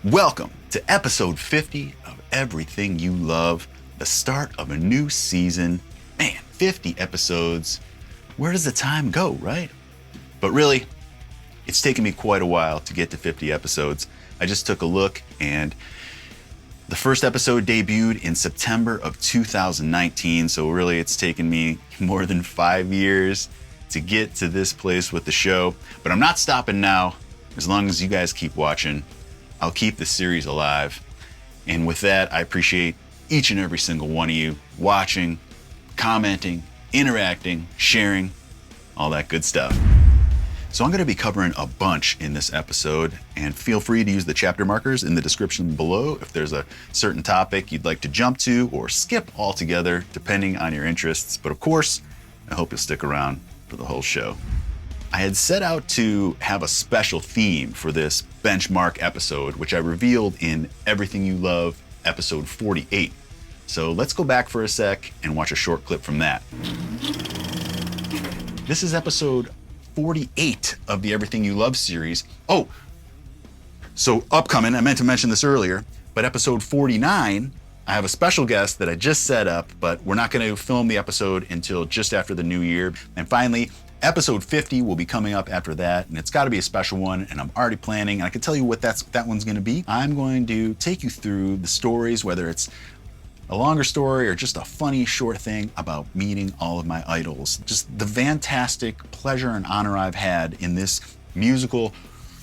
Welcome to episode 50 of Everything You Love, the start of a new season. Man, 50 episodes. Where does the time go, right? But really, it's taken me quite a while to get to 50 episodes. I just took a look and the first episode debuted in September of 2019, so really it's taken me more than 5 years to get to this place with the show. But I'm not stopping now. As long as you guys keep watching, I'll keep the series alive. And with that, I appreciate each and every single one of you watching, commenting, interacting, sharing, all that good stuff. So I'm going to be covering a bunch in this episode, and feel free to use the chapter markers in the description below if there's a certain topic you'd like to jump to or skip altogether, depending on your interests. But of course, I hope you'll stick around for the whole show. I had set out to have a special theme for this benchmark episode, which I revealed in Everything You Love, episode 48. So let's go back for a sec and watch a short clip from that. This is episode 48 of the Everything You Love series. Oh, so upcoming, I meant to mention this earlier, but episode 49, I have a special guest that I just set up, but we're not going to film the episode until just after the new year. And finally, episode 50 will be coming up after that, and it's got to be a special one, and I'm already planning, and I can tell you what that one's going to be. I'm going to take you through the stories, whether it's a longer story or just a funny short thing about meeting all of my idols. Just the fantastic pleasure and honor I've had in this musical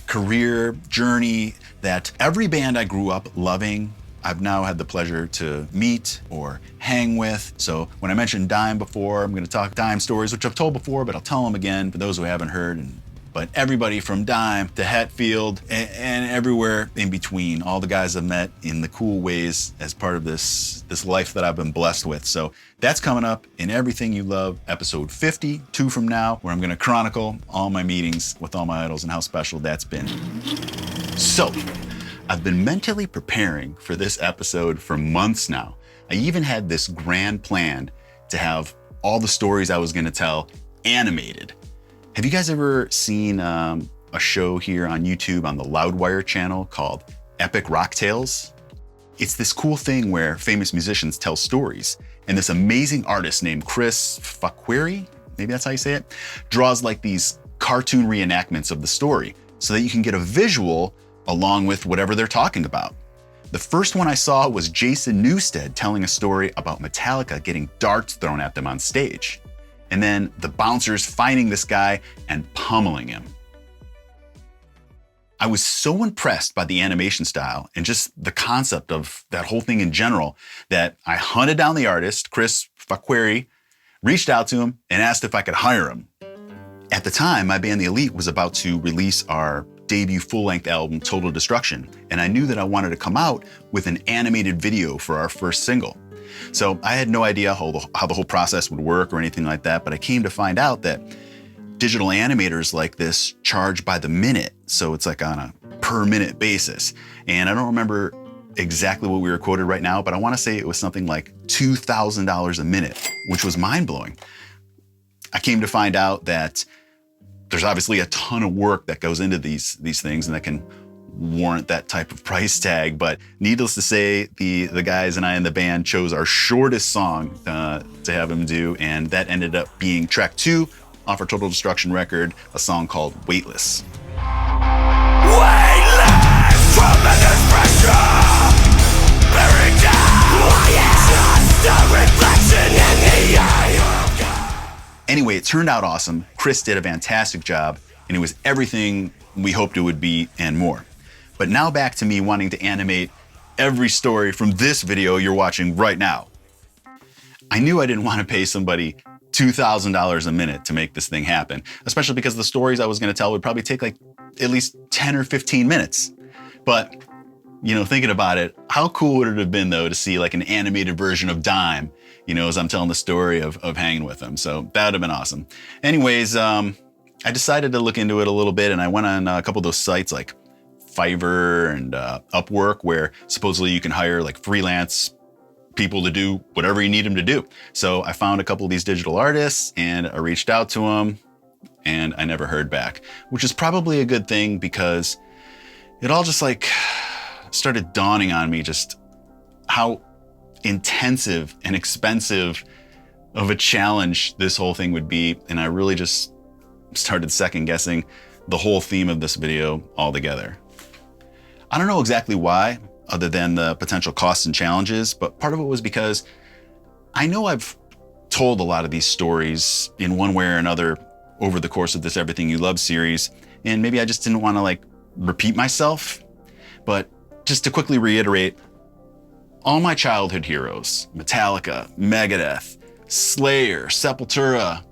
career journey that every band I grew up loving, I've now had the pleasure to meet or hang with. So when I mentioned Dime before, I'm going to talk Dime stories, which I've told before, but I'll tell them again for those who haven't heard. But everybody from Dime to Hatfield and everywhere in between, all the guys I've met in the cool ways as part of this life that I've been blessed with. So that's coming up in Everything You Love, episode 50, 2 from now, where I'm going to chronicle all my meetings with all my idols and how special that's been. So I've been mentally preparing for this episode for months now. I even had this grand plan to have all the stories I was going to tell animated. Have you guys ever seen a show here on YouTube on the Loudwire channel called Epic Rock Tales? It's this cool thing where famous musicians tell stories, and this amazing artist named Chris Facqueri, maybe that's how you say it, draws like these cartoon reenactments of the story so that you can get a visual along with whatever they're talking about. The first one I saw was Jason Newsted telling a story about Metallica getting darts thrown at them on stage, and then the bouncers finding this guy and pummeling him. I was so impressed by the animation style and just the concept of that whole thing in general that I hunted down the artist, Chris Facqueri, reached out to him and asked if I could hire him. At the time, my band The Elite was about to release our debut full-length album, Total Destruction, and I knew that I wanted to come out with an animated video for our first single. So I had no idea how the whole process would work or anything like that, but I came to find out that digital animators like this charge by the minute, so it's like on a per minute basis. And I don't remember exactly what we were quoted right now, but I want to say it was something like $2,000 a minute, which was mind-blowing. I came to find out that there's obviously a ton of work that goes into these things and that can warrant that type of price tag, but needless to say, the guys and I in the band chose our shortest song to have him do, and that ended up being track 2 off our Total Destruction record, a song called Weightless. Weightless from the depression, bearing down, just a reflection in the eye of God. Anyway, it turned out awesome. Chris did a fantastic job, and it was everything we hoped it would be and more. But now back to me wanting to animate every story from this video you're watching right now. I knew I didn't want to pay somebody $2,000 a minute to make this thing happen, especially because the stories I was going to tell would probably take like at least 10 or 15 minutes. But, you know, thinking about it, how cool would it have been though to see like an animated version of Dime, you know, as I'm telling the story of hanging with him. So that would have been awesome. Anyways, I decided to look into it a little bit, and I went on a couple of those sites like Fiverr and Upwork, where supposedly you can hire like freelance people to do whatever you need them to do. So I found a couple of these digital artists and I reached out to them, and I never heard back, which is probably a good thing because it all just like started dawning on me just how intensive and expensive of a challenge this whole thing would be. And I really just started second guessing the whole theme of this video altogether. I don't know exactly why, other than the potential costs and challenges, but part of it was because I know I've told a lot of these stories in one way or another over the course of this Everything You Love series, and maybe I just didn't want to like repeat myself. But just to quickly reiterate, all my childhood heroes, Metallica, Megadeth, Slayer, Sepultura,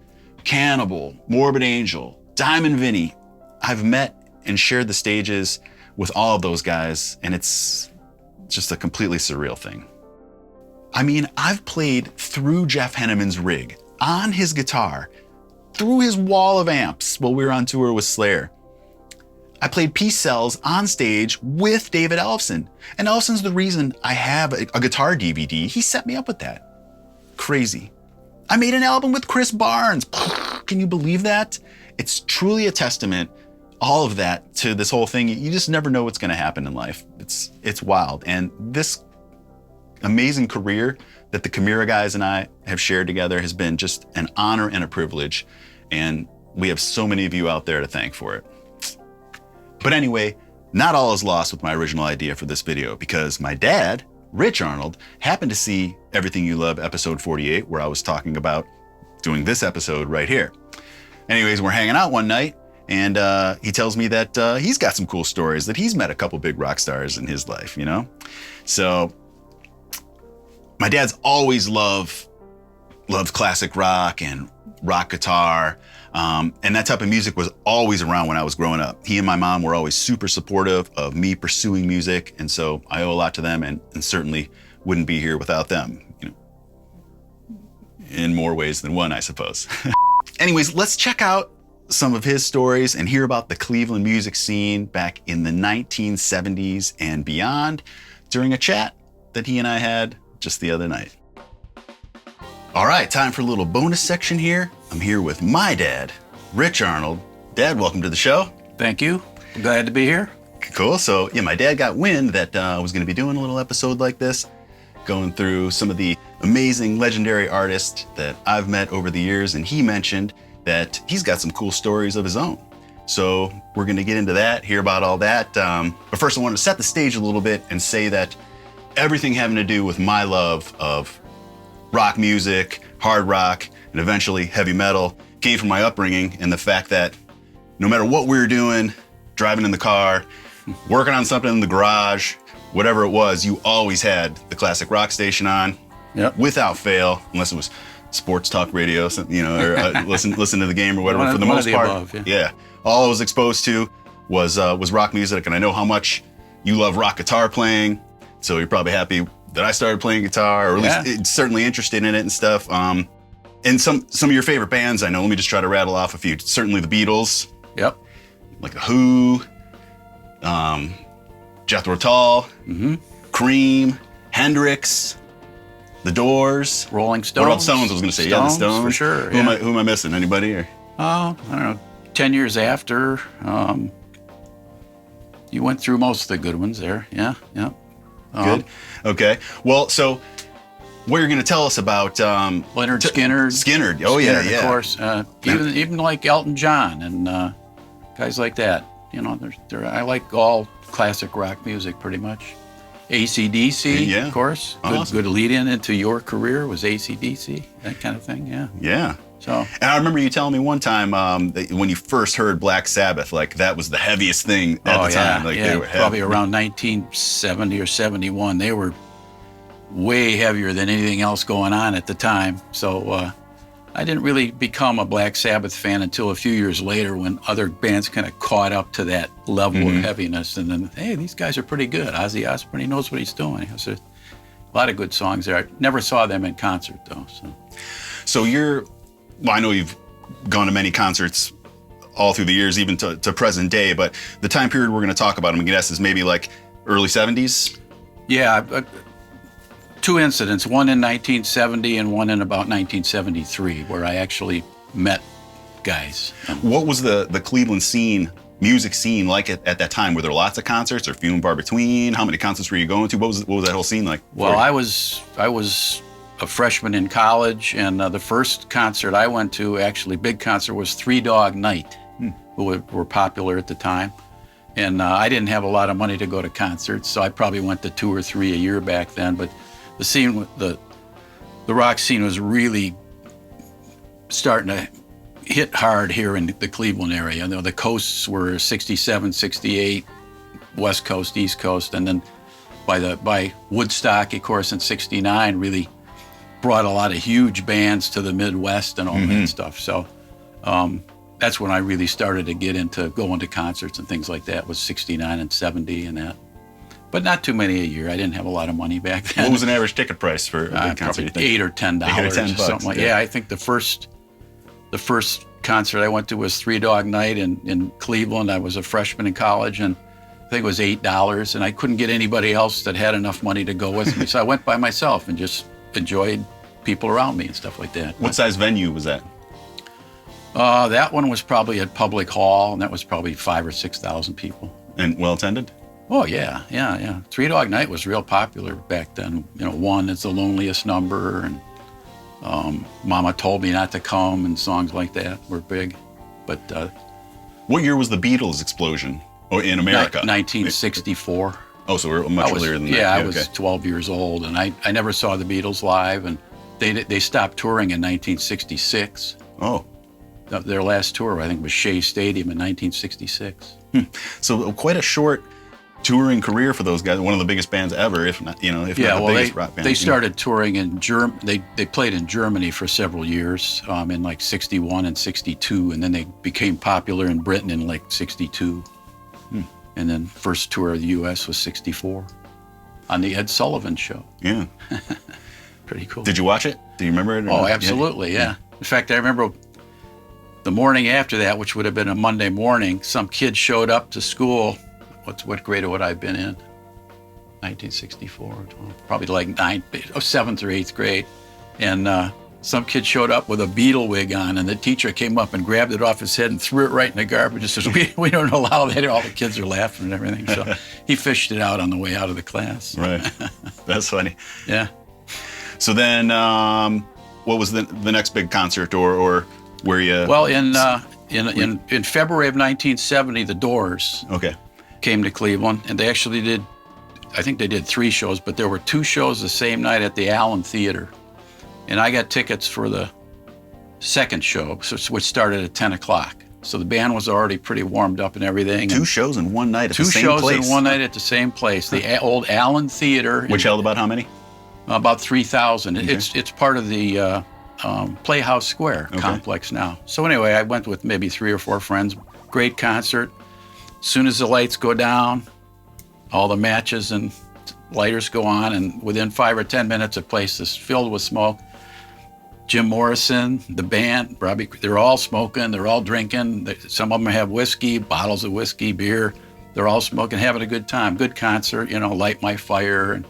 Cannibal, Morbid Angel, Diamond Vinny, I've met and shared the stages with all of those guys, and it's just a completely surreal thing. I mean, I've played through Jeff Henneman's rig, on his guitar, through his wall of amps while we were on tour with Slayer. I played Peace Cells on stage with David Ellefson, and Ellefson's the reason I have a guitar DVD. He set me up with that. Crazy. I made an album with Chris Barnes. Can you believe that? It's truly a testament, all of that, to this whole thing. You just never know what's going to happen in life. It's wild. And this amazing career that the Chimaira guys and I have shared together has been just an honor and a privilege. And we have so many of you out there to thank for it. But anyway, not all is lost with my original idea for this video, because my dad, Rich Arnold, happened to see Everything You Love episode 48, where I was talking about doing this episode right here. Anyways, we're hanging out one night, and he tells me that he's got some cool stories, that he's met a couple big rock stars in his life, you know? So my dad's always loved classic rock and rock guitar, and that type of music was always around when I was growing up. He and my mom were always super supportive of me pursuing music, and so I owe a lot to them, and certainly wouldn't be here without them, you know, in more ways than one, I suppose. Anyways, let's check out some of his stories and hear about the Cleveland music scene back in the 1970s and beyond during a chat that he and I had just the other night. All right, time for a little bonus section here. I'm here with my dad, Rich Arnold. Dad, welcome to the show. Thank you. Glad to be here. Cool. So yeah, my dad got wind that I was going to be doing a little episode like this, going through some of the amazing, legendary artists that I've met over the years, and he mentioned that he's got some cool stories of his own. So we're going to get into that, hear about all that. But first, I want to set the stage a little bit and say that everything having to do with my love of rock music, hard rock, and eventually heavy metal came from my upbringing, and the fact that no matter what we were doing, driving in the car, working on something in the garage, whatever it was, you always had the classic rock station on, without fail, unless it was sports talk radio, you know, or listen to the game or whatever. For the most part, above, yeah. All I was exposed to was rock music, and I know how much you love rock guitar playing, so you're probably happy that I started playing guitar, or at least certainly interested in it and stuff. And some of your favorite bands, I know. Let me just try to rattle off a few. Certainly the Beatles. Yep. Like the Who, Jethro Tull, Cream, Hendrix, The Doors, Rolling Stones. What about Stones? I was going to say, the Stones for sure. Who am I missing? Anybody? Or? I don't know. 10 years after, you went through most of the good ones there. Yeah. Good. Okay. Well, so what you're going to tell us about Leonard Skinner. Skinner. Oh, yeah. Of course. Even like Elton John and guys like that. You know, I like all classic rock music pretty much. AC/DC, of course. Awesome. Good lead-in into your career was AC/DC, that kind of thing. Yeah. So. And I remember you telling me one time that when you first heard Black Sabbath, like that was the heaviest thing at the time. Like they were heavy. Probably around 1970 or 71. They were way heavier than anything else going on at the time. So I didn't really become a Black Sabbath fan until a few years later, when other bands kind of caught up to that level of heaviness. And then, hey, these guys are pretty good. Ozzy Osbourne, he knows what he's doing. So a lot of good songs there. I never saw them in concert though. So I know you've gone to many concerts all through the years, even to present day, but the time period we're going to talk about, I'm going to guess, is maybe like early 70s? Yeah, two incidents, one in 1970 and one in about 1973, where I actually met guys. What was the Cleveland scene music scene like at that time? Were there lots of concerts or few and far between? How many concerts were you going to? What was that whole scene like? Well, I was a freshman in college, and the first concert I went to, actually big concert, was Three Dog Night, who were popular at the time. And I didn't have a lot of money to go to concerts, so I probably went to 2 or 3 a year back then. But the scene, the rock scene was really starting to hit hard here in the Cleveland area. You know, the coasts were 67, 68, West Coast, East Coast, and then by Woodstock, of course, in 69, really brought a lot of huge bands to the Midwest and all that stuff. So that's when I really started to get into going to concerts and things like that, was 69 and 70 and that. But not too many a year. I didn't have a lot of money back then. What was an average ticket price for a big concert, you think? $8 or $10, $8 or $10, something like that. Yeah, I think the first concert I went to was Three Dog Night in Cleveland. I was a freshman in college, and I think it was $8, and I couldn't get anybody else that had enough money to go with me. So I went by myself and just enjoyed people around me and stuff like that. What size venue was that? That one was probably at Public Hall, and that was probably 5,000 or 6,000 people. And well attended? Oh, yeah. Three Dog Night was real popular back then. You know, One is the Loneliest Number, and Mama Told Me Not to Come, and songs like that were big. But what year was the Beatles explosion in America? 1964. Oh, so we're much earlier than that. Yeah, I was 12 years old, and I never saw the Beatles live, and they stopped touring in 1966. Oh. Their last tour, I think, was Shea Stadium in 1966. So quite a short touring career for those guys. One of the biggest bands ever, if not, not the biggest rock band. They started touring in Germany. They played in Germany for several years, in like 61 and 62, and then they became popular in Britain in like 62. And then first tour of the U.S. was 64 on the Ed Sullivan Show. Yeah. Pretty cool. Did you watch it? Do you remember it? Oh, absolutely, yeah. In fact, I remember the morning after that, which would have been a Monday morning, some kid showed up to school. What grade would I have been in? 1964, probably like 7th or 8th grade. And some kid showed up with a Beatle wig on, and the teacher came up and grabbed it off his head and threw it right in the garbage and says, we don't allow that. All the kids are laughing and everything. So he fished it out on the way out of the class. Right. That's funny. Yeah. So then what was the next big concert or where you... Well, in February of 1970, the Doors came to Cleveland, and they actually I think they did 3 shows, but there were 2 shows the same night at the Allen Theater. And I got tickets for the second show, which started at 10 o'clock. So the band was already pretty warmed up and everything. 2 shows in one night at the same place? 2 shows in one night at the same place. The old Allen Theater. Which held about how many? About 3,000. Okay. It's part of the Playhouse Square complex now. So anyway, I went with maybe 3 or 4 friends. Great concert. As soon as the lights go down, all the matches and lighters go on, and within 5 or 10 minutes, the place is filled with smoke. Jim Morrison, the band, probably they're all smoking, they're all drinking. Some of them have whiskey, bottles of whiskey, beer. They're all smoking, having a good time. Good concert, Light My Fire and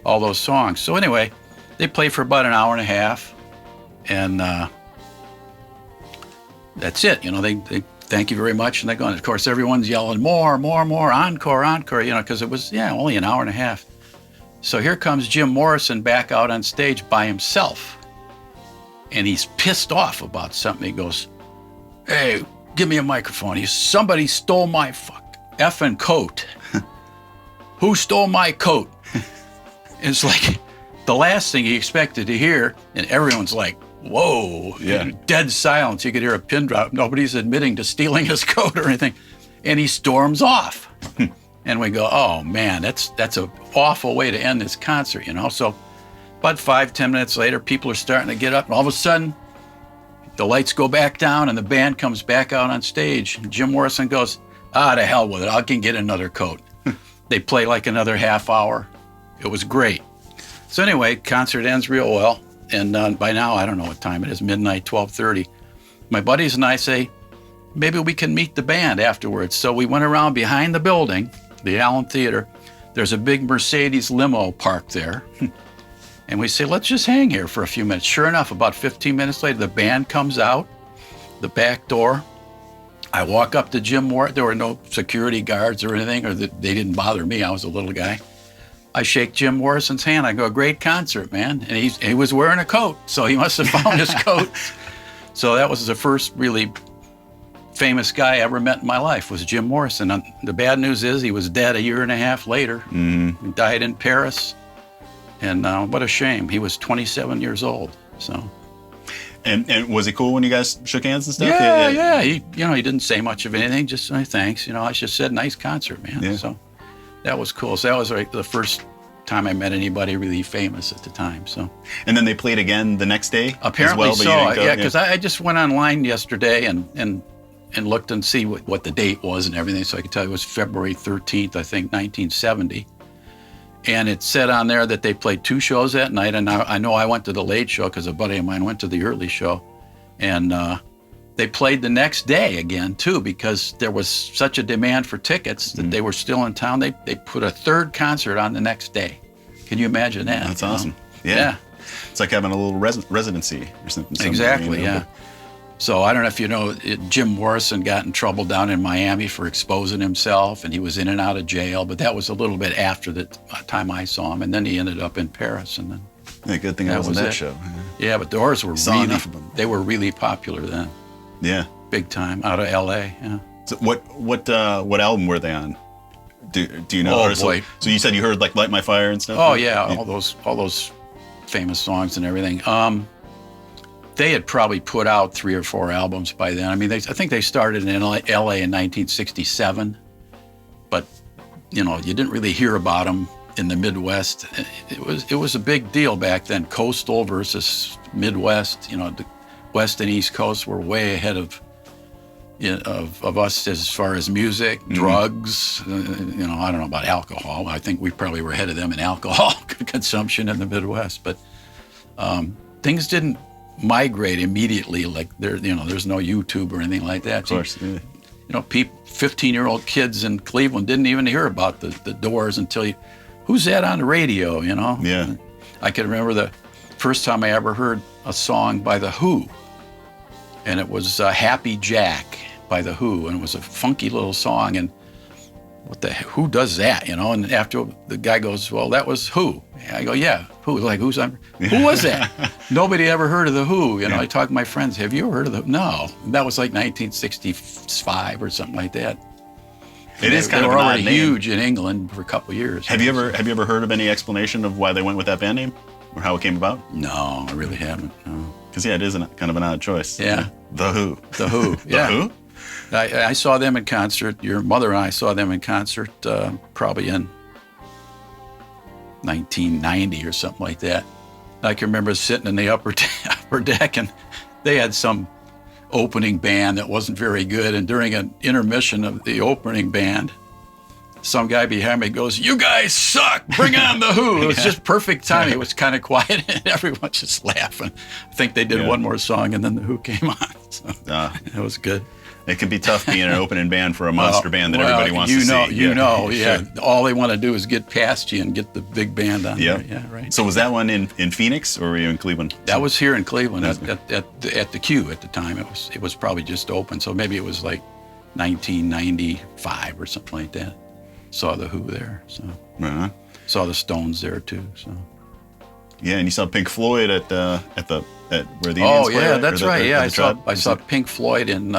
all those songs. So anyway, they played for about an hour and a half, and that's it. They thank you very much, and they're going. Of course, everyone's yelling more, encore, because it was only an hour and a half. So here comes Jim Morrison back out on stage by himself. And he's pissed off about something. He goes, "Hey, give me a microphone." Somebody stole my effing coat. Who stole my coat? It's like the last thing he expected to hear, and everyone's like, whoa, dead silence. You could hear a pin drop. Nobody's admitting to stealing his coat or anything. And he storms off. And we go, oh man, that's an awful way to end this concert, So about 5-10 minutes later, people are starting to get up, and all of a sudden, the lights go back down, and the band comes back out on stage. And Jim Morrison goes, to hell with it. I can get another coat. They play like another half hour. It was great. So anyway, concert ends real well. And by now, I don't know what time it is, midnight, 12:30. My buddies and I say, maybe we can meet the band afterwards. So we went around behind the building, the Allen Theater. There's a big Mercedes limo parked there. And we say, let's just hang here for a few minutes. Sure enough, about 15 minutes later, the band comes out the back door I walk up to Jim Morrison. There were no security guards or anything, or they didn't bother me. I was a little guy. I shake Jim Morrison's hand. I go, "Great concert, man." And he was wearing a coat, so he must have found his coat. So that was the first really famous guy I ever met in my life, was Jim Morrison. And the bad news is he was dead a year and a half later. Mm-hmm. He died in Paris. And what a shame. He was 27 years old. So. And was it cool when you guys shook hands and stuff? Yeah. He didn't say much of anything. Just thanks. I just said, "Nice concert, man." Yeah. So that was cool. So that was like the first time I met anybody really famous at the time. So. And then they played again the next day. Apparently as well, but so. Yeah, because I just went online yesterday and looked and see what the date was and everything. So I could tell you it was February 13th, I think, 1970. And it said on there that they played 2 shows that night. And I know I went to the late show because a buddy of mine went to the early show. And they played the next day again, too, because there was such a demand for tickets that they were still in town. They put a 3rd concert on the next day. Can you imagine that? That's awesome. Yeah. It's like having a little residency or something. Exactly, yeah. So I don't know if you know, Jim Morrison got in trouble down in Miami for exposing himself, and he was in and out of jail, but that was a little bit after the time I saw him, and then he ended up in Paris, and then yeah, good thing I was in that show. Yeah, but Doors were really popular then. Yeah. Big time, out of LA, yeah. So what album were they on? Do you know? Oh, boy. So you said you heard like Light My Fire and stuff? Oh yeah, all those famous songs and everything. They had probably put out 3 or 4 albums by then. I mean, I think they started in LA in 1967, but you didn't really hear about them in the Midwest. It was a big deal back then. Coastal versus Midwest. The West and East Coast were way ahead of us as far as music, drugs. I don't know about alcohol. I think we probably were ahead of them in alcohol consumption in the Midwest, but things didn't migrate immediately like there's no YouTube or anything like that. Of course, yeah. 15-year-old kids in Cleveland didn't even hear about the Doors until who's that on the radio, Yeah. I can remember the first time I ever heard a song by The Who, and it was Happy Jack by The Who, and it was a funky little song, and who does that, And after the guy goes, "Well, that was Who." I go, "Yeah, who?" Like, who was that? Nobody ever heard of The Who. I talk to my friends, "Have you ever heard of The?" No. And that was like 1965 or something like that. It is kind of they were an already odd name. Huge in England for a couple of years. Have you ever heard of any explanation of why they went with that band name or how it came about? No, I really haven't. No. Because it is kind of an odd choice. Yeah. The Who. The Who. The Who? I saw them in concert. Your mother and I saw them in concert probably in 1990 or something like that. I can remember sitting in the upper deck, and they had some opening band that wasn't very good. And during an intermission of the opening band, some guy behind me goes, "You guys suck! Bring on The Who!" It was just perfect timing. It was kind of quiet, and everyone just laughing. I think they did one more song, and then The Who came on. So it was good. It can be tough being an opening band for a monster band that everybody wants to see. Yeah. All they want to do is get past you and get the big band on there. Yeah, right. So was that one in Phoenix, or were you in Cleveland? That was here in Cleveland at the Q at the time. It was probably just open, so maybe it was like 1995 or something like that. Saw The Who there, so saw the Stones there too. So yeah, and you saw Pink Floyd at where the Indians play, yeah, right? that's Or right. Yeah, the I saw Pink Floyd in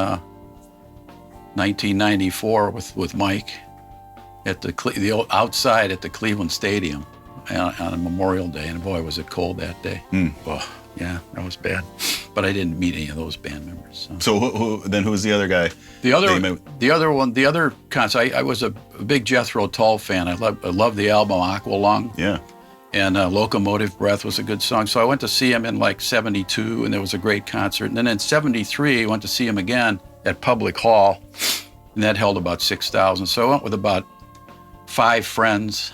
1994 with Mike at the outside at the Cleveland Stadium on a Memorial Day, and boy, was it cold that day. Oh, yeah, that was bad. But I didn't meet any of those band members. So who was the other guy? The other concert. I was a big Jethro Tull fan. I loved the album Aqualung. Yeah. And Locomotive Breath was a good song. So I went to see him in like 72, and there was a great concert. And then in 73, I went to see him again at Public Hall, and that held about 6,000. So I went with about 5 friends.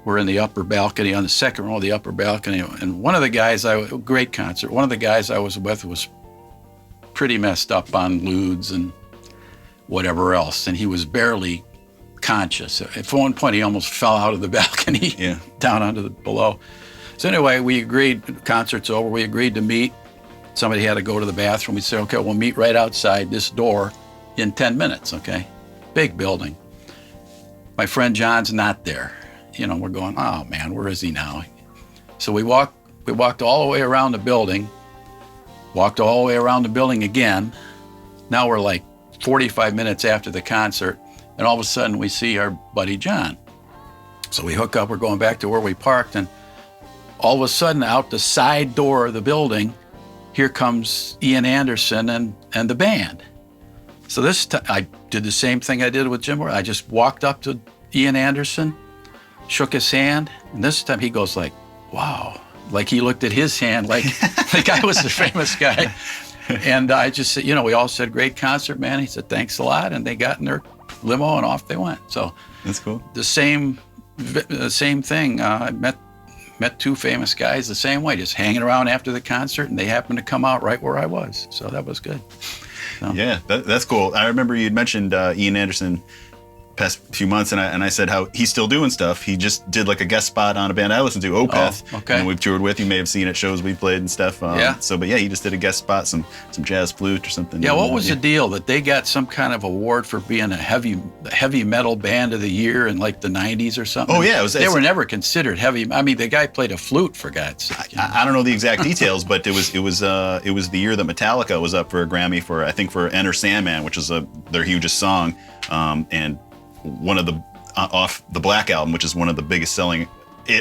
We're in the upper balcony, on the second row of the upper balcony. And one of the guys, great concert, one of the guys I was with was pretty messed up on lewds and whatever else. And he was barely conscious. At one point, he almost fell out of the balcony down onto the below. So anyway, we agreed, concert's over, we agreed to meet. Somebody had to go to the bathroom. We said, okay, we'll meet right outside this door in 10 minutes, okay? Big building. My friend John's not there. You know, we're going, oh man, where is he now? So we walked all the way around the building, walked all the way around the building again. Now we're like 45 minutes after the concert, and all of a sudden we see our buddy John. So we hook up, we're going back to where we parked, and all of a sudden out the side door of the building, here comes Ian Anderson and the band. So this time I did the same thing I did with Jim Morrison. I just walked up to Ian Anderson, shook his hand, and this time he goes like, wow. Like he looked at his hand like I was the famous guy. And I just said, you know, we all said, great concert, man. He said, thanks a lot. And they got in their limo and off they went. So That's cool. The same thing. I met two famous guys the same way, just hanging around after the concert, and they happened to come out right where I was. So that was good. So. Yeah, that's cool. I remember you'd mentioned Ian Anderson past few months, and I said how he's still doing stuff. He just did like a guest spot on a band I listen to, Opeth, Oh, okay. and we've toured with. You may have seen at shows we played and stuff. Yeah. So, but yeah, he just did a guest spot, some jazz flute or something. Yeah, what was the deal that they got some kind of award for being a heavy metal band of the year in like the 90s or something? Oh yeah, they were never considered heavy. I mean, the guy played a flute, for God's sake. I don't know the exact details, but it was the year that Metallica was up for a Grammy for, I think, for Enter Sandman, which is their hugest song, and one of the off the Black album, which is one of the biggest selling.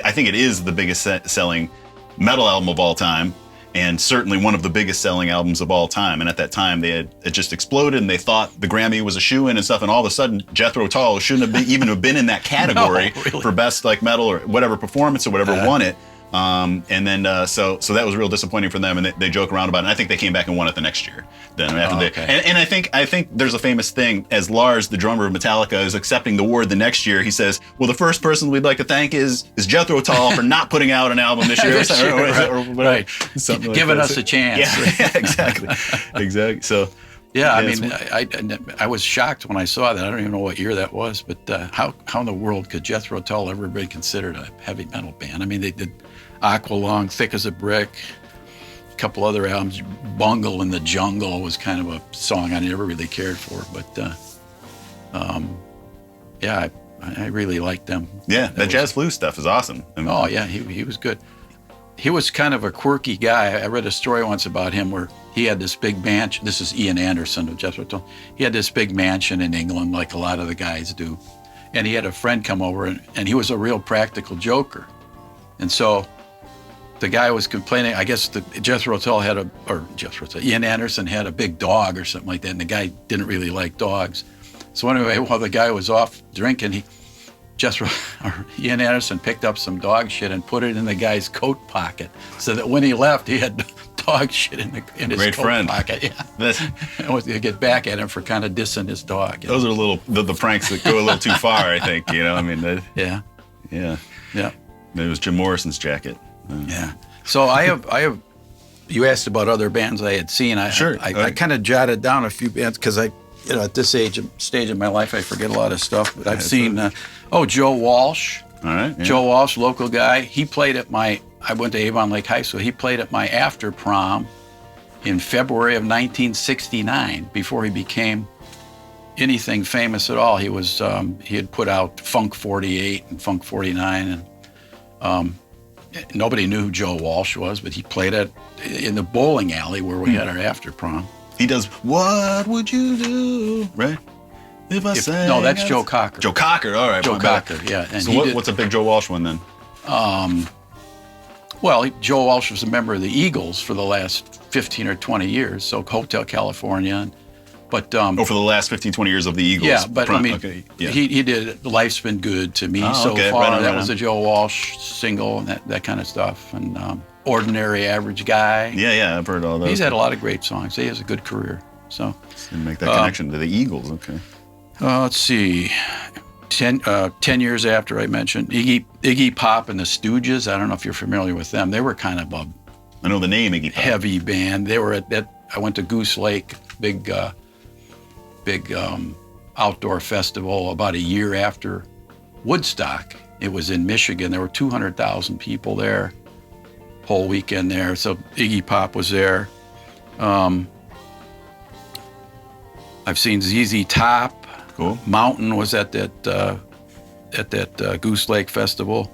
I think it is the biggest selling metal album of all time, and certainly one of the biggest selling albums of all time. And at that time, it just exploded, and they thought the Grammy was a shoo-in and stuff. And all of a sudden, Jethro Tull shouldn't have even have been in that category No, really. for best like metal or whatever performance or whatever won it. And then so that was real disappointing for them, and they joke around about it. And I think they came back and won it the next year. Then after okay. and I think there's a famous thing, as Lars, the drummer of Metallica, is accepting the award the next year. He says, "Well, the first person we'd like to thank is Jethro Tull for not putting out an album this year, or whatever, right. something Giving like that. us a chance. Yeah, exactly. So Yeah, I it's- mean, I was shocked when I saw that. I don't even know what year that was, but how in the world could Jethro Tull ever be considered a heavy metal band? I mean, they did Aqualung, Thick as a Brick, a couple other albums. Bungle in the Jungle was kind of a song I never really cared for, but yeah, I really liked them. yeah, that jazz flute stuff is awesome. I mean, Oh yeah, he was good. He was kind of a quirky guy. I read a story once about him where he had this big mansion. This is Ian Anderson of Jethro Tull. He had this big mansion in England, like a lot of the guys do. And he had a friend come over, and he was a real practical joker. And so the guy was complaining. I guess Ian Anderson had a big dog or something like that, and the guy didn't really like dogs. So anyway, while the guy was off drinking, Ian Anderson picked up some dog shit and put it in the guy's coat pocket, so that when he left, he had dog shit in his Great coat friend. pocket. Yeah, and was to get back at him for kind of dissing his dog. those are the pranks that go a little too far. I think I mean, Yeah, yeah. yeah, It was Jim Morrison's jacket. yeah. So I have. You asked about other bands I had seen. Sure. I kind of jotted down a few bands because at this stage of my life, I forget a lot of stuff. But I've seen, Joe Walsh. All right. Yeah. Joe Walsh, local guy. He played at I went to Avon Lake High School. He played at my after prom in February of 1969, before he became anything famous at all. He was, he had put out Funk 48 and Funk 49, and nobody knew who Joe Walsh was, but he played in the bowling alley where we had our after prom. He does What Would You Do? Right? If I sang. No, that's Joe Cocker. Joe Cocker, all right. Joe my bad. Cocker, yeah. And So he did- what's a big Joe Walsh one then? Well, Joe Walsh was a member of the Eagles for the last 15 or 20 years, so Hotel California. But Oh, for the last 15, 20 years of the Eagles. yeah, but I mean, okay. Yeah. he did Life's Been Good to Me Oh, so okay. far. Right on, That right was on. a Joe Walsh single and that kind of stuff. And Ordinary Average Guy. yeah, I've heard all those. He's had a lot of great songs. He has a good career. So Didn't make that connection to the Eagles. Okay. let's see. 10 years after I mentioned Iggy Pop and the Stooges. I don't know if you're familiar with them. They were kind of a I know the name Iggy Pop. heavy band. They were at that. I went to Goose Lake, big outdoor festival about a year after Woodstock. It was in Michigan. There were 200,000 people there, whole weekend there. So Iggy Pop was there. I've seen ZZ Top. Cool. Mountain was at that Goose Lake Festival.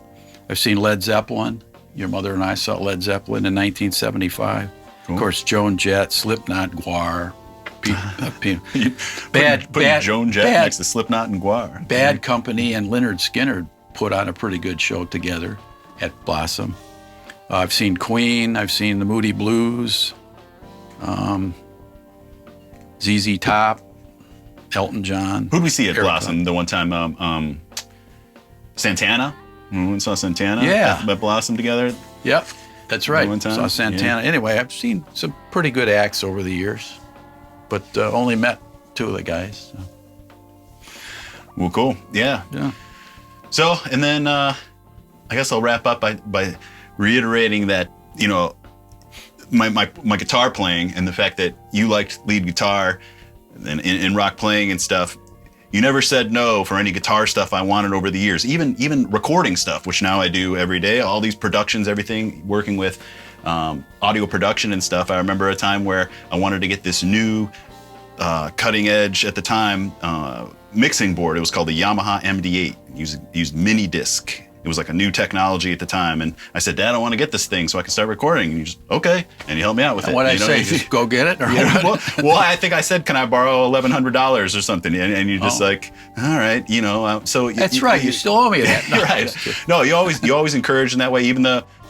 I've seen Led Zeppelin. Your mother and I saw Led Zeppelin in 1975. Cool. Of course, Joan Jett, Slipknot, Guar. Putting Joan Jett next to Slipknot and Guar. Bad Company and Lynyrd Skynyrd put on a pretty good show together at Blossom. I've seen Queen. I've seen the Moody Blues. ZZ Top. Elton John. Who'd we see at Eric Blossom the one time? Santana. We saw Santana. Yeah. At Blossom together. Yep, that's right. One time? Saw Santana. Yeah. Anyway, I've seen some pretty good acts over the years, but only met two of the guys. So. Well, cool. Yeah. Yeah. So, and then I guess I'll wrap up by reiterating that, you know, my guitar playing and the fact that you liked lead guitar and in rock playing and stuff. You never said no for any guitar stuff I wanted over the years, even recording stuff, which now I do every day. All these productions, everything, working with audio production and stuff. I remember a time where I wanted to get this new cutting edge at the time mixing board. It was called the Yamaha MD8. Used mini disc. It was like a new technology at the time. And I said, Dad, I want to get this thing so I can start recording. And you just, okay. And you helped me out with it. What I say, just go get it? Or well, I think I said, can I borrow $1,100 or something? And you're just like, all right, you know. So that's right. You still owe me that. No, right. No, you always encourage in that way. Even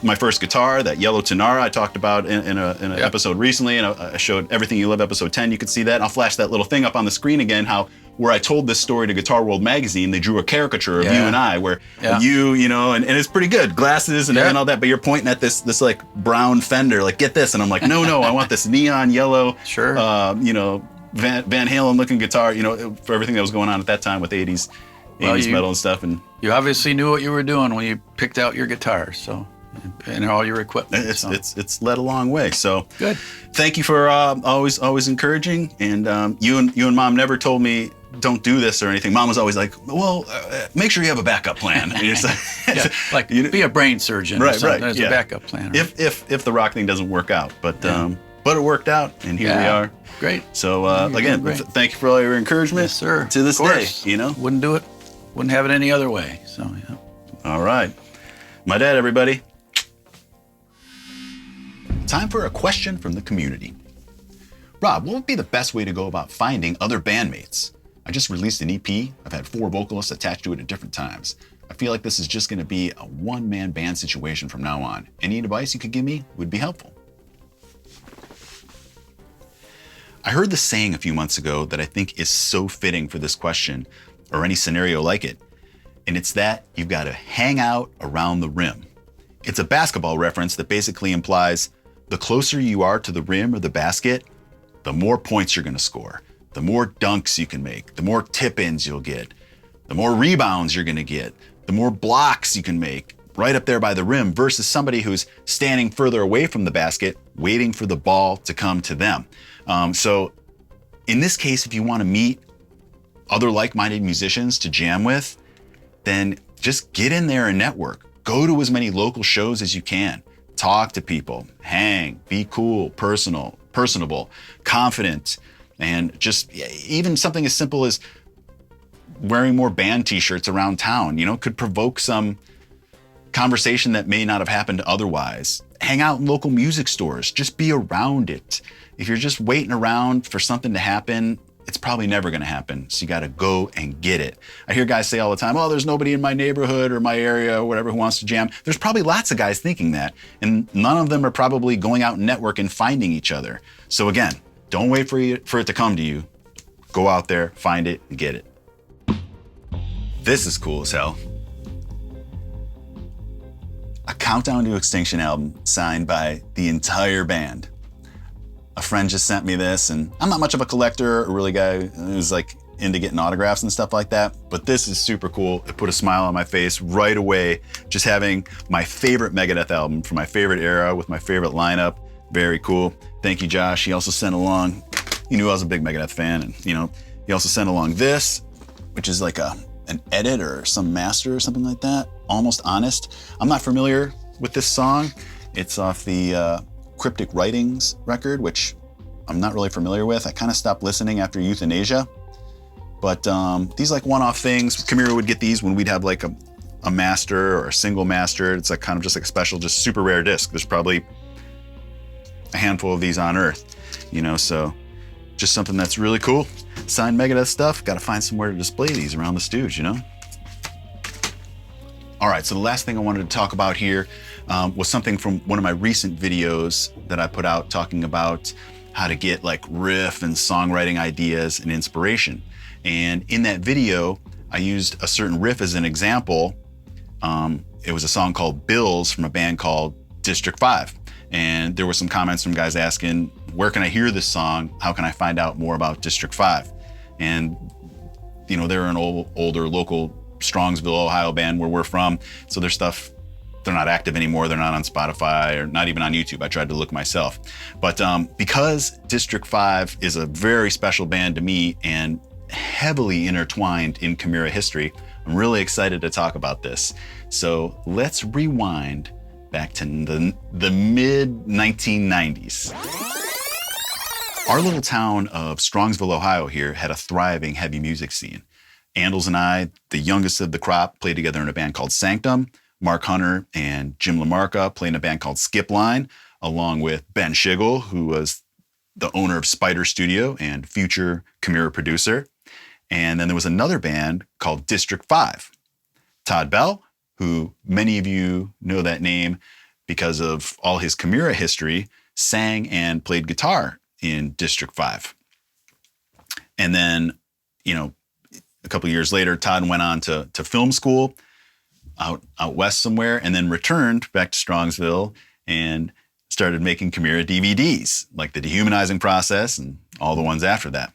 my first guitar, that yellow Tenara I talked about in an episode recently, and I showed Everything You Love episode 10. You could see that. And I'll flash that little thing up on the screen again, where I told this story to Guitar World magazine. They drew a caricature of you and I, where you know, and it's pretty good, glasses and all that, but you're pointing at this like brown Fender, like, get this, and I'm like, no, I want this neon yellow, sure, you know, Van Halen looking guitar, you know, for everything that was going on at that time with 80s metal and stuff. And you obviously knew what you were doing when you picked out your guitar, so. And all your equipment. It's led a long way. So good. Thank you for always encouraging. And you and Mom never told me don't do this or anything. Mom was always like, well, make sure you have a backup plan. And you're like be a brain surgeon. Right, or something. right. There's a backup plan. Right? If the rock thing doesn't work out, but it worked out, and here we are. Great. So again, thank you for all your encouragement. Yes, sir. To this day, you know, wouldn't do it. Wouldn't have it any other way. So yeah. All right, my dad, everybody. Time for a question from the community. Rob, what would be the best way to go about finding other bandmates? I just released an EP. I've had 4 vocalists attached to it at different times. I feel like this is just going to be a one-man band situation from now on. Any advice you could give me would be helpful. I heard this saying a few months ago that I think is so fitting for this question, or any scenario like it, and it's that you've got to hang out around the rim. It's a basketball reference that basically implies the closer you are to the rim or the basket, the more points you're going to score, the more dunks you can make, the more tip-ins you'll get, the more rebounds you're going to get, the more blocks you can make right up there by the rim versus somebody who's standing further away from the basket, waiting for the ball to come to them. So in this case, if you want to meet other like-minded musicians to jam with, then just get in there and network. Go to as many local shows as you can. Talk to people, hang, be cool, personable, confident, and just even something as simple as wearing more band t-shirts around town, you know, could provoke some conversation that may not have happened otherwise. Hang out in local music stores, just be around it. If you're just waiting around for something to happen, it's probably never gonna happen. So you gotta go and get it. I hear guys say all the time, oh, there's nobody in my neighborhood or my area or whatever who wants to jam. There's probably lots of guys thinking that, and none of them are probably going out and network and finding each other. So again, don't wait for it to come to you. Go out there, find it, and get it. This is cool as hell. A Countdown to Extinction album signed by the entire band. A friend just sent me this, and I'm not much of a collector or really guy who's like into getting autographs and stuff like that, but this is super cool. It put a smile on my face right away, just having my favorite Megadeth album from my favorite era with my favorite lineup. Very cool. Thank you, Josh. He also sent along, he knew I was a big Megadeth fan, and you know, he also sent along this, which is like an edit or some master or something like that. Almost Honest. I'm not familiar with this song. It's off the Cryptic Writings record, which I'm not really familiar with. I kind of stopped listening after Euthanasia. But these like one-off things, Chimaira would get these when we'd have like a master or a single master. It's like kind of just like a special, just super rare disc. There's probably a handful of these on Earth, you know, so just something that's really cool. Signed Megadeth stuff, got to find somewhere to display these around the stooge, you know? All right, so the last thing I wanted to talk about here was something from one of my recent videos that I put out talking about how to get like riff and songwriting ideas and inspiration. And in that video, I used a certain riff as an example. It was a song called Bills from a band called District 5. And there were some comments from guys asking, where can I hear this song? How can I find out more about District 5? And, you know, they're an older local Strongsville, Ohio band where we're from. So their stuff, they're not active anymore. They're not on Spotify or not even on YouTube. I tried to look myself. But because District 5 is a very special band to me and heavily intertwined in Chimaira history, I'm really excited to talk about this. So let's rewind back to the mid-1990s. Our little town of Strongsville, Ohio here had a thriving heavy music scene. Arnold and I, the youngest of the crop, played together in a band called Sanctum. Mark Hunter and Jim LaMarca played in a band called Skip Line, along with Ben Schigel, who was the owner of Spider Studio and future Chimaira producer. And then there was another band called District 5. Todd Bell, who many of you know that name because of all his Chimaira history, sang and played guitar in District 5. And then, you know, a couple of years later, Todd went on to film school out west somewhere, and then returned back to Strongsville and started making Chimaira DVDs, like the Dehumanizing Process and all the ones after that.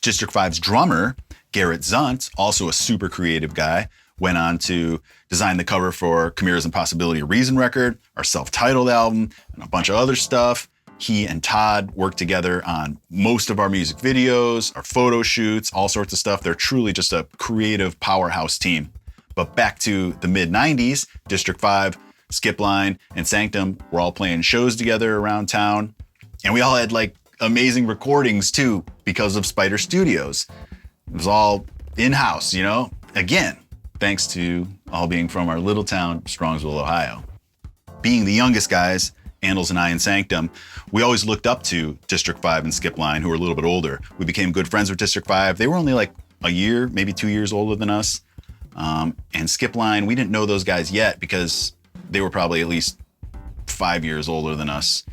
District 5's drummer, Garrett Zunt, also a super creative guy, went on to design the cover for Chimaira's Impossibility of Reason record, our self-titled album, and a bunch of other stuff. He and Todd worked together on most of our music videos, our photo shoots, all sorts of stuff. They're truly just a creative powerhouse team. But back to the mid-90s, District 5, Skip Line, and Sanctum were all playing shows together around town. And we all had like amazing recordings too because of Spider Studios. It was all in-house, you know? Again, thanks to all being from our little town, Strongsville, Ohio. Being the youngest guys, Arnold and I in Sanctum, we always looked up to District 5 and Skip Line, who were a little bit older. We became good friends with District 5. They were only like a year, maybe 2 years older than us. And Skip Line, we didn't know those guys yet because they were probably at least 5 years older than us.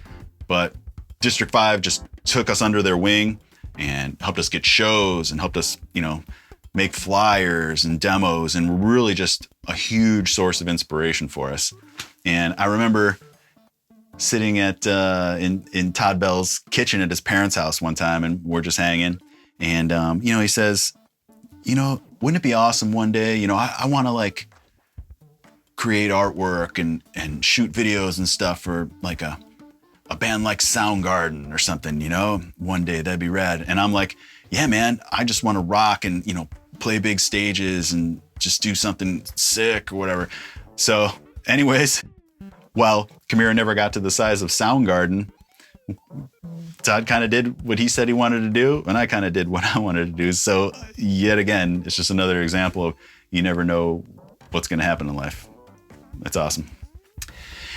But District 5 just took us under their wing and helped us get shows and helped us, you know, make flyers and demos, and really just a huge source of inspiration for us. And I remember sitting at in Todd Bell's kitchen at his parents' house one time, and we're just hanging. And you know, he says, you know, wouldn't it be awesome one day? You know, I want to like create artwork and shoot videos and stuff for like a band like Soundgarden or something. You know, one day that'd be rad. And I'm like, yeah, man, I just want to rock and, you know, play big stages and just do something sick or whatever. So, anyways. Well, Chimaira never got to the size of Soundgarden. Todd kind of did what he said he wanted to do, and I kind of did what I wanted to do. So yet again, it's just another example of you never know what's going to happen in life. That's awesome.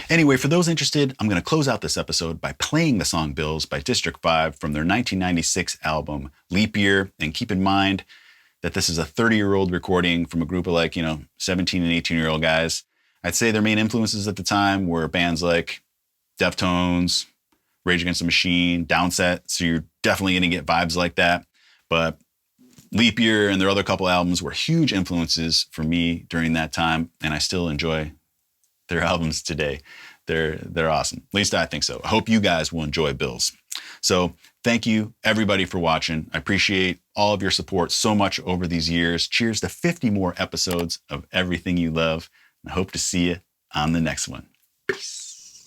Anyway, for those interested, I'm going to close out this episode by playing the song Bills by District 5 from their 1996 album Leap Year. And keep in mind that this is a 30-year-old recording from a group of like, you know, 17 and 18-year-old guys. I'd say their main influences at the time were bands like Deftones, Rage Against the Machine, Downset, so you're definitely going to get vibes like that. But Leap Year and their other couple albums were huge influences for me during that time, and I still enjoy their albums today. They're awesome. At least I think so. I hope you guys will enjoy Bills. So thank you, everybody, for watching. I appreciate all of your support so much over these years. Cheers to 50 more episodes of everything you love. I hope to see you on the next one. Peace.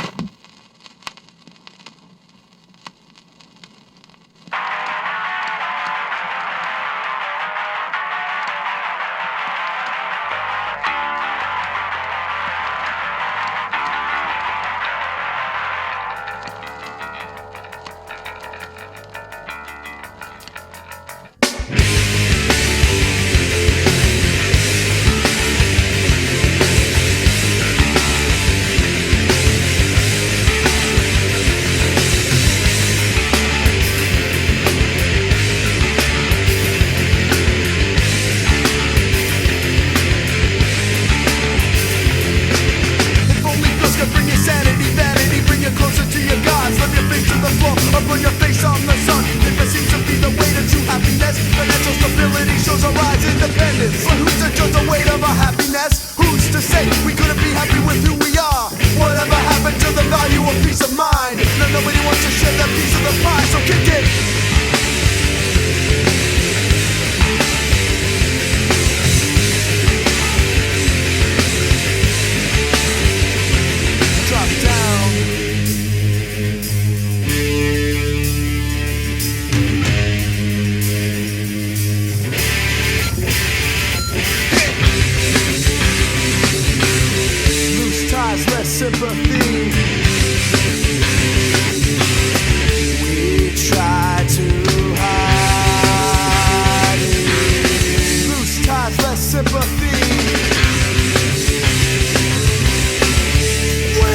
We couldn't be happy with who we are. Whatever happened to the value of peace of mind? Now nobody wants to share that piece of the pie, so kick it. Drop down. Loose ties, less sympathy. We try to hide it. Loose ties, less sympathy. We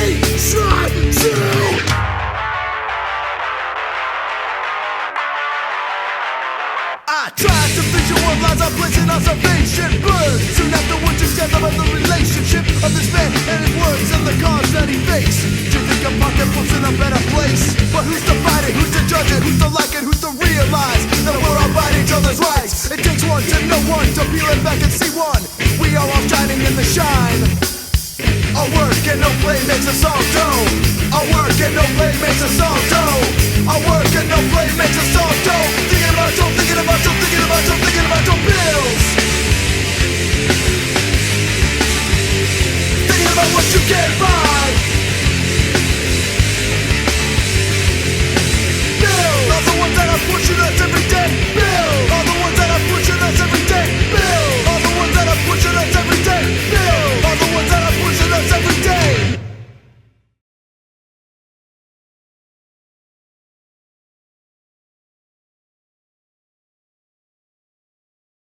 try to. I tried to visualize our place in observation. Bird. Soon afterwards, you gather about the relationship of this man and his words and the cause that he faced. Do you think a pocketbook's in a better place? But who's to fight it? Who's to judge it? Who's to like it? Who's to realize that we're all by each other's rights? It takes one to know one, to peel it back and see one. We are all shining in the shine. Our work and no play makes us all dough. Our work and no play makes us all dough. Our work and no play makes us all dough. Thinking about you, thinking about you, thinking about you, thinking about your bills. Thinking about what you can buy.